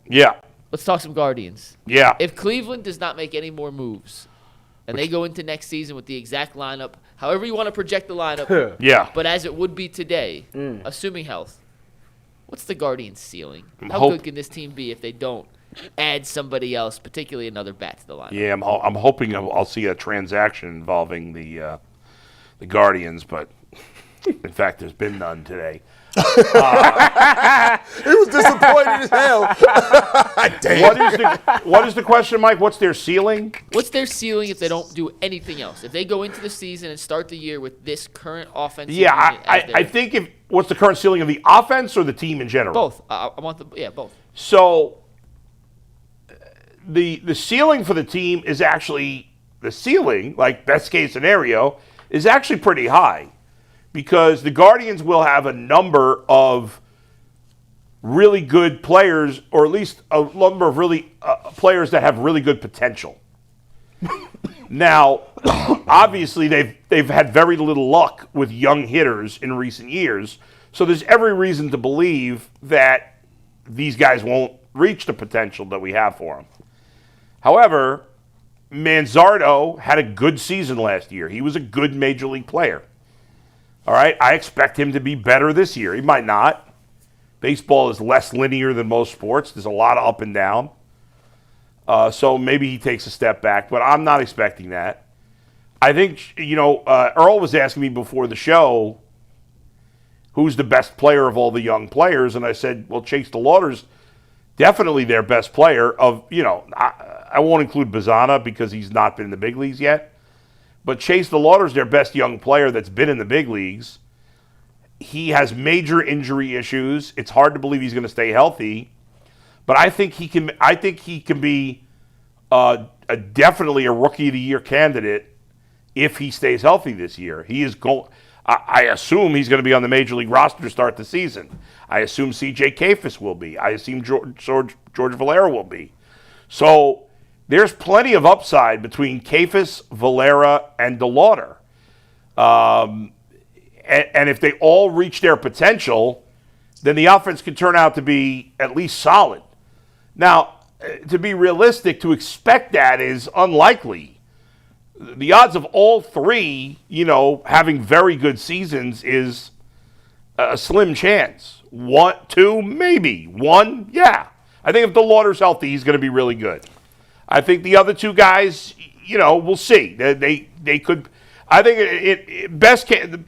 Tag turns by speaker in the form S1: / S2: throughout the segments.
S1: Yeah.
S2: Let's talk some Guardians.
S1: Yeah.
S2: If Cleveland does not make any more moves, and they go into next season with the exact lineup, however you want to project the lineup,
S1: yeah.
S2: but as it would be today, assuming health, what's the Guardians' ceiling? How good can this team be if they don't add somebody else, particularly another bat to the lineup?
S1: Yeah, I'm hoping I'll see a transaction involving the Guardians, but in fact, there's been none today.
S3: It was disappointing as hell.
S1: Damn. What is the question, Mike? What's their ceiling?
S2: What's their ceiling if they don't do anything else? If they go into the season and start the year with this current offensive unit
S1: I think what's the current ceiling of the offense or the team in general?
S2: Both. I want both.
S1: So the ceiling for the team is actually the ceiling, like best case scenario, is actually pretty high. Because the Guardians will have a number of really good players, or at least a number of really players that have really good potential. Now, obviously, they've had very little luck with young hitters in recent years, so there's every reason to believe that these guys won't reach the potential that we have for them. However, Manzardo had a good season last year. He was a good major league player. All right, I expect him to be better this year. He might not. Baseball is less linear than most sports. There's a lot of up and down. So maybe he takes a step back, but I'm not expecting that. I think, Earl was asking me before the show who's the best player of all the young players, and I said, well, Chase DeLauder's definitely their best player of, I won't include Bazana because he's not been in the big leagues yet. But Chase DeLauder's their best young player that's been in the big leagues. He has major injury issues. It's hard to believe he's going to stay healthy. But I think he can. I think he can be definitely a Rookie of the Year candidate if he stays healthy this year. He is going. I assume he's going to be on the major league roster to start the season. I assume C.J. Kafis will be. I assume George Valera will be. So there's plenty of upside between Kafis, Valera, and DeLauder. And if they all reach their potential, then the offense can turn out to be at least solid. Now, to be realistic, to expect that is unlikely. The odds of all three, having very good seasons is a slim chance. 1, 2, maybe. 1, yeah. I think if DeLauder's healthy, he's going to be really good. I think the other two guys, we'll see. They could. I think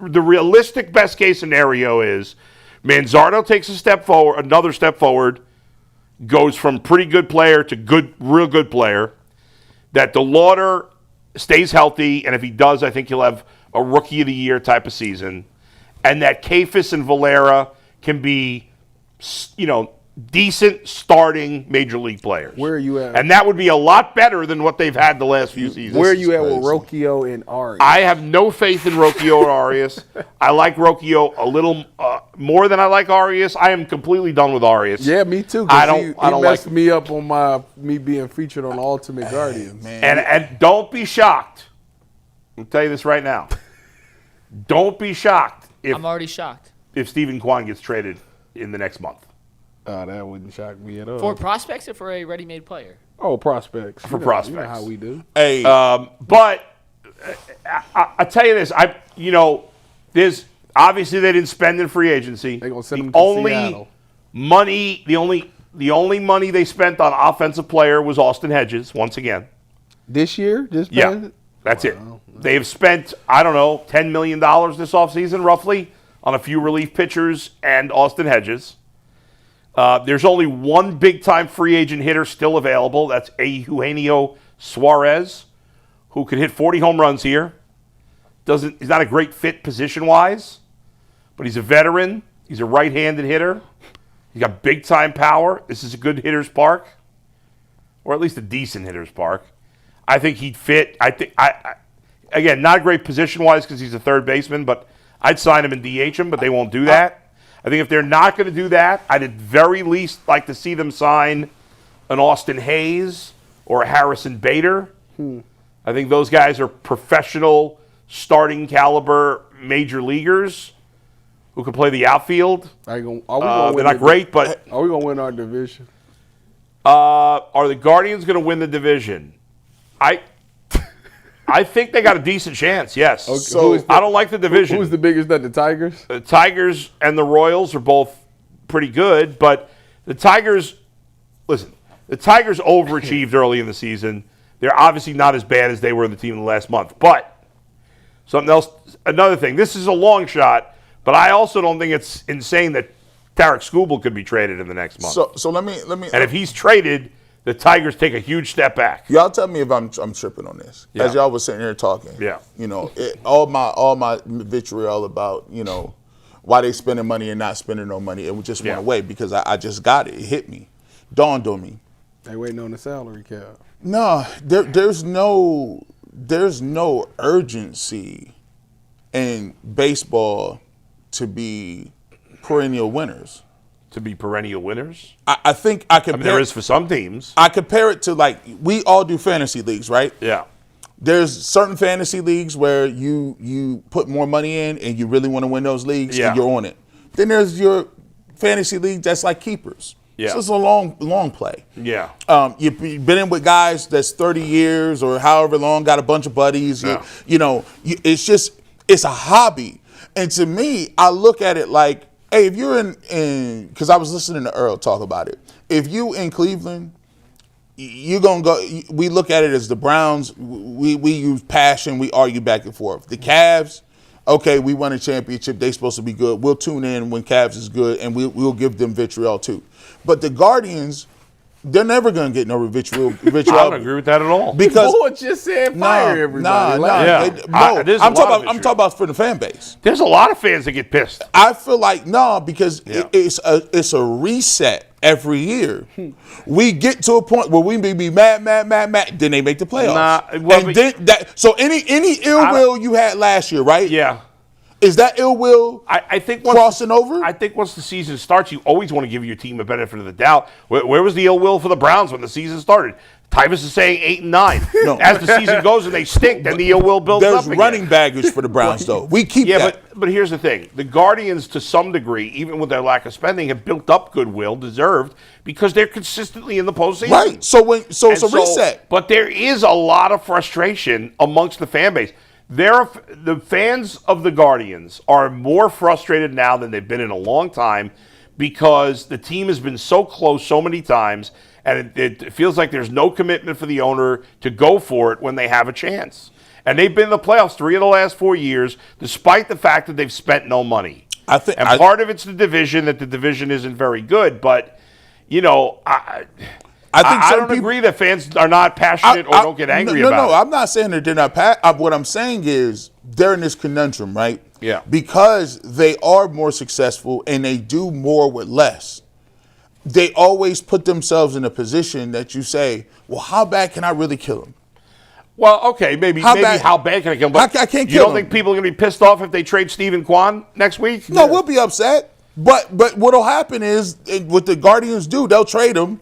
S1: the realistic best case scenario is Manzardo takes another step forward, goes from pretty good player to real good player. That DeLauder stays healthy, and if he does, I think he'll have a Rookie of the Year type of season, and that Kafis and Valera can be, decent starting major league players.
S3: Where are you at?
S1: And that would be a lot better than what they've had the last few seasons.
S3: Where are you at with Rocchio and Arias?
S1: I have no faith in Rocchio or Arias. I like Rocchio a little more than I like Arias. I am completely done with Arias.
S3: Yeah, me too.
S1: I don't
S3: messed me up on me being featured on Ultimate Guardians.
S1: Man. And don't be shocked. I'll tell you this right now. Don't be shocked
S2: I'm already shocked.
S1: If Stephen Kwan gets traded in the next month.
S3: That wouldn't shock me at all.
S2: For prospects or for a ready-made player?
S3: Oh, prospects.
S1: For prospects.
S3: You know how we do.
S4: Hey.
S1: But I tell you this, there's obviously they didn't spend in free agency.
S3: They're gonna send them to Seattle.
S1: The only money they spent on offensive player was Austin Hedges once again.
S3: This year?
S1: That's it. They've spent $10 million this offseason roughly on a few relief pitchers and Austin Hedges. There's only one big-time free agent hitter still available. That's Eugenio Suarez, who could hit 40 home runs here. He's not a great fit position-wise, but he's a veteran. He's a right-handed hitter. He's got big-time power. This is a good hitter's park, or at least a decent hitter's park. I think he'd fit. Again, not great position-wise because he's a third baseman, but I'd sign him and DH him, but they won't do that. I think if they're not going to do that, I'd at very least like to see them sign an Austin Hayes or a Harrison Bader. I think those guys are professional, starting caliber major leaguers who can play the outfield.
S3: They're
S1: not great, but
S3: are we going to win our division?
S1: Are the Guardians going to win the division? I think they got a decent chance, yes.
S3: Okay,
S1: So I don't like the division.
S3: Who's the biggest bet? The Tigers?
S1: The Tigers and the Royals are both pretty good, but the Tigers overachieved early in the season. They're obviously not as bad as they were in the team in the last month. But another thing, this is a long shot, but I also don't think it's insane that Tarek Skubal could be traded in the next month.
S4: So let me.
S1: And if he's traded, the Tigers take a huge step back.
S4: Y'all tell me if I'm tripping on this.
S1: Yeah.
S4: As y'all was sitting here talking.
S1: Yeah.
S4: All my vitriol about, why they spending money and not spending no money. It just went away because I just got it. It hit me. Dawned on me.
S3: They waiting on the salary cap.
S4: No, there's no urgency in baseball to be perennial winners.
S1: To be perennial winners?
S4: I think I compare.
S1: There is for some teams.
S4: I compare it to we all do fantasy leagues, right?
S1: Yeah.
S4: There's certain fantasy leagues where you put more money in and you really want to win those leagues and you're on it. Then there's your fantasy league that's like keepers.
S1: Yeah.
S4: So it's a long play.
S1: Yeah.
S4: You've been in with guys that's 30 years or however long, got a bunch of buddies.
S1: Yeah.
S4: It's a hobby. And to me, I look at it like, hey, if you're in because I was listening to Earl talk about it. If you in Cleveland, you're going to go, we look at it as the Browns, we use passion, we argue back and forth. The Cavs, okay, we won a championship, they supposed to be good. We'll tune in when Cavs is good, and we'll give them vitriol too. But the Guardians, they're never going to get no vitriol.
S1: I don't agree with that at all.
S4: Because
S3: Boy just said fire everybody.
S4: I'm talking about for the fan base.
S1: There's a lot of fans that get pissed.
S4: I feel like because it's a reset every year. We get to a point where we may be mad, then they make the playoffs. So any ill will you had last year, right?
S1: Yeah.
S4: Is that ill will
S1: I think
S4: crossing over?
S1: I think once the season starts, you always want to give your team a benefit of the doubt. Where was the ill will for the Browns when the season started? Tyvis is saying 8-9.
S4: No.
S1: As the season goes and they stink, then the ill will builds up again.
S4: There's running baggage for the Browns, though. We keep that.
S1: But here's the thing. The Guardians, to some degree, even with their lack of spending, have built up goodwill, deserved, because they're consistently in the postseason.
S4: Right. So it's a reset.
S1: But there is a lot of frustration amongst the fan base. The fans of the Guardians are more frustrated now than they've been in a long time because the team has been so close so many times, and it feels like there's no commitment for the owner to go for it when they have a chance. And they've been in the playoffs 3 of the last 4 years, despite the fact that they've spent no money. Part of it's the division, that the division isn't very good, but, I don't agree that fans are not passionate or don't get angry about it.
S4: No, I'm not saying that they're not passionate. What I'm saying is they're in this conundrum, right?
S1: Yeah.
S4: Because they are more successful and they do more with less. They always put themselves in a position that you say, well, how bad can I really kill them?
S1: Well, okay, maybe how bad can I kill him? But
S4: I can't kill him.
S1: You don't think people are going to be pissed off if they trade Stephen Kwan next week?
S4: No, we'll be upset. But what'll happen is, what the Guardians do, they'll trade him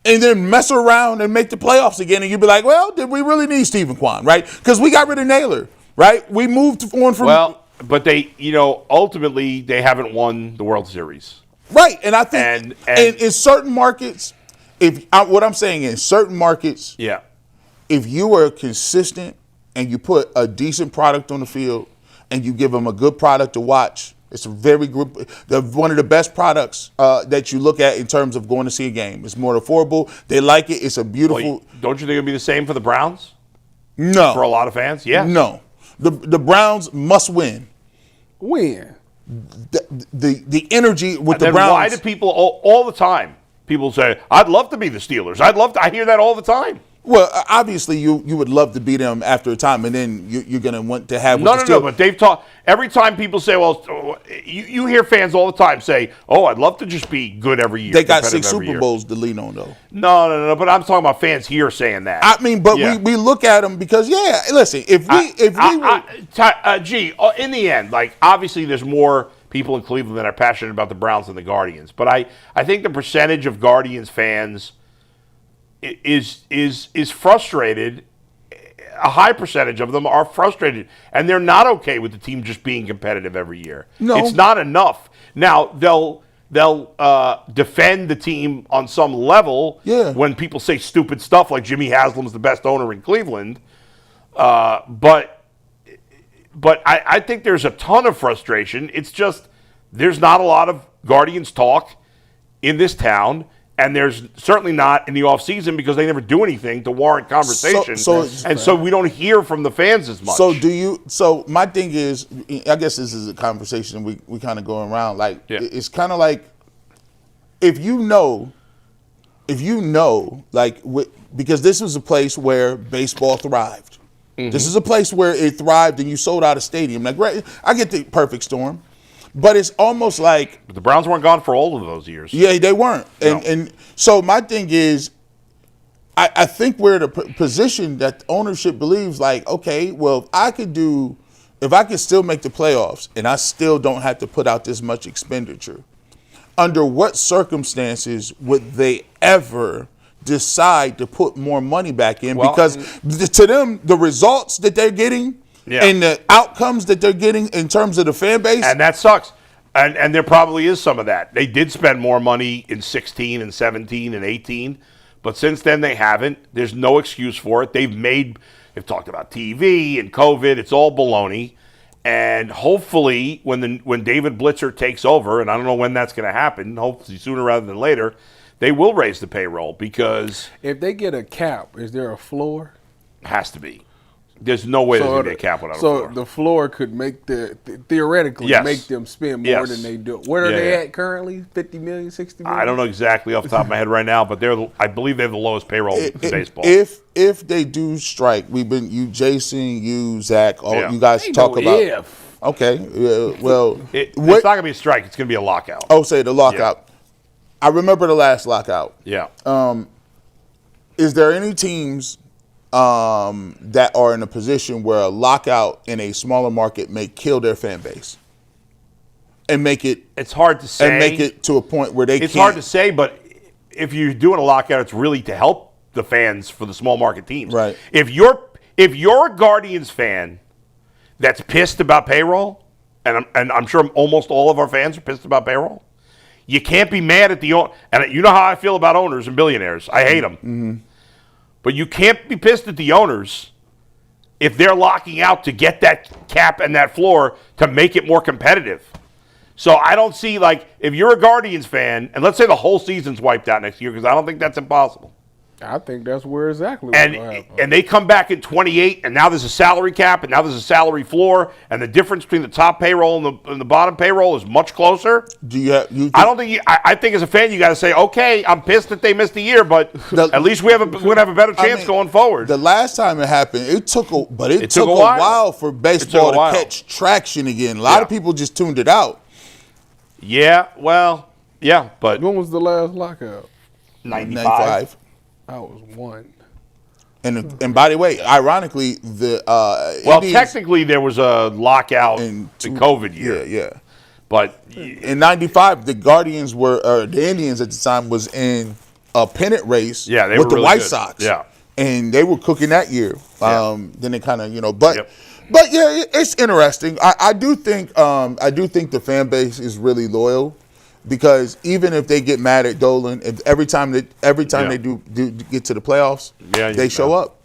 S4: and then mess around and make the playoffs again, and you'll be like, well, did we really need Stephen Kwan, right? Because we got rid of Naylor, right? We moved on from...
S1: Well, but they, ultimately, they haven't won the World Series.
S4: Right, and I think in certain markets, what I'm saying is certain markets, if you are consistent and you put a decent product on the field and you give them a good product to watch, it's a very good, one of the best products that you look at in terms of going to see a game. It's more affordable. They like it. It's a beautiful.
S1: Don't you think it'll be the same for the Browns?
S4: No.
S1: For a lot of fans? Yeah.
S4: No. The Browns must win.
S3: Win.
S4: The energy with the
S1: then
S4: Browns.
S1: Why do people all the time? People say, "I'd love to be the Steelers. I hear that all the time.
S4: Well, obviously you would love to beat them after a time, and then you're going to want to have.
S1: No. But they've talked every time people say, "Well," you hear fans all the time say, "Oh, I'd love to just be good every year."
S4: They got 6 Super Bowls to lean on, though.
S1: No. But I'm talking about fans here saying that.
S4: I mean, but we look at them because listen, in
S1: the end, like obviously there's more people in Cleveland that are passionate about the Browns than the Guardians, but I think the percentage of Guardians fans is frustrated. A high percentage of them are frustrated, and they're not okay with the team just being competitive every year.
S4: No.
S1: It's not enough. Now, they'll defend the team on some level when people say stupid stuff like Jimmy Haslam's the best owner in Cleveland. But I think there's a ton of frustration. It's just there's not a lot of Guardians talk in this town, and there's certainly not in the offseason because they never do anything to warrant conversation. So we don't hear from the fans as much.
S4: So my thing is, I guess this is a conversation we kind of going around. Like it's kind of like if you know, like because this was a place where baseball thrived. Mm-hmm. This is a place where it thrived, and you sold out a stadium. Like, right, I get the perfect storm, but it's almost like
S1: the Browns weren't gone for all of those years.
S4: Yeah, they weren't. And so my thing is, I think we're in a position that ownership believes, like, okay, well, if I could still make the playoffs, and I still don't have to put out this much expenditure, under what circumstances would they ever decide to put more money back in? Because to them, the results that they're getting and the outcomes that they're getting in terms of the fan base.
S1: And that sucks. And there probably is some of that. They did spend more money in 16 and 17 and 18, but since then they haven't. There's no excuse for it. They've talked about TV and COVID. It's all baloney. And hopefully when David Blitzer takes over, and I don't know when that's going to happen, hopefully sooner rather than later, they will raise the payroll because
S3: if they get a cap, is there a floor?
S1: Has to be. There's no way there's going to be a cap without a floor.
S3: So the floor could make theoretically make them spend more than they do. Where are they at currently? 50 million, 60 million?
S1: I don't know exactly off the top of my head right now, but I believe they have the lowest payroll in baseball.
S4: If they do strike, Jason, you, Zach, you guys talk about.
S3: If.
S4: Okay, well,
S1: it's not going to be a strike. It's going to be a lockout.
S4: Oh, say the lockout. Yeah. I remember the last lockout.
S1: Yeah.
S4: Is there any teams that are in a position where a lockout in a smaller market may kill their fan base and make it?
S1: It's hard to say.
S4: And make it to a point where they can't.
S1: It's hard to say, but if you're doing a lockout, it's really to help the fans for the small market teams.
S4: Right.
S1: If you're a Guardians fan that's pissed about payroll, and I'm sure almost all of our fans are pissed about payroll, you can't be mad at the owner. And you know how I feel about owners and billionaires. I hate them. Mm-hmm. But you can't be pissed at the owners if they're locking out to get that cap and that floor to make it more competitive. So I don't see, like, if you're a Guardians fan, and let's say the whole season's wiped out next year, because I don't think that's impossible.
S3: I think that's where exactly
S1: and they come back in 28, and now there's a salary cap, and now there's a salary floor, and the difference between the top payroll and the bottom payroll is much closer. I think as a fan you got to say, okay, I'm pissed that they missed a year, but at least we're going to have a better chance going forward.
S4: The last time it happened, it took a while for baseball to catch traction again. A lot of people just tuned it out.
S1: Yeah, well, yeah, but
S3: when was the last lockout?
S1: 95.
S3: I was one.
S4: And by the way, ironically, Indians,
S1: technically there was a lockout in the COVID year.
S4: Yeah.
S1: But
S4: in 95, the Guardians the Indians at the time was in a pennant race with the
S1: really
S4: White
S1: good.
S4: Sox.
S1: Yeah.
S4: And they were cooking that year. Then they kind of, but yeah, it's interesting. I do think the fan base is really loyal. Because even if they get mad at Dolan, every time they do get to the playoffs, they show up.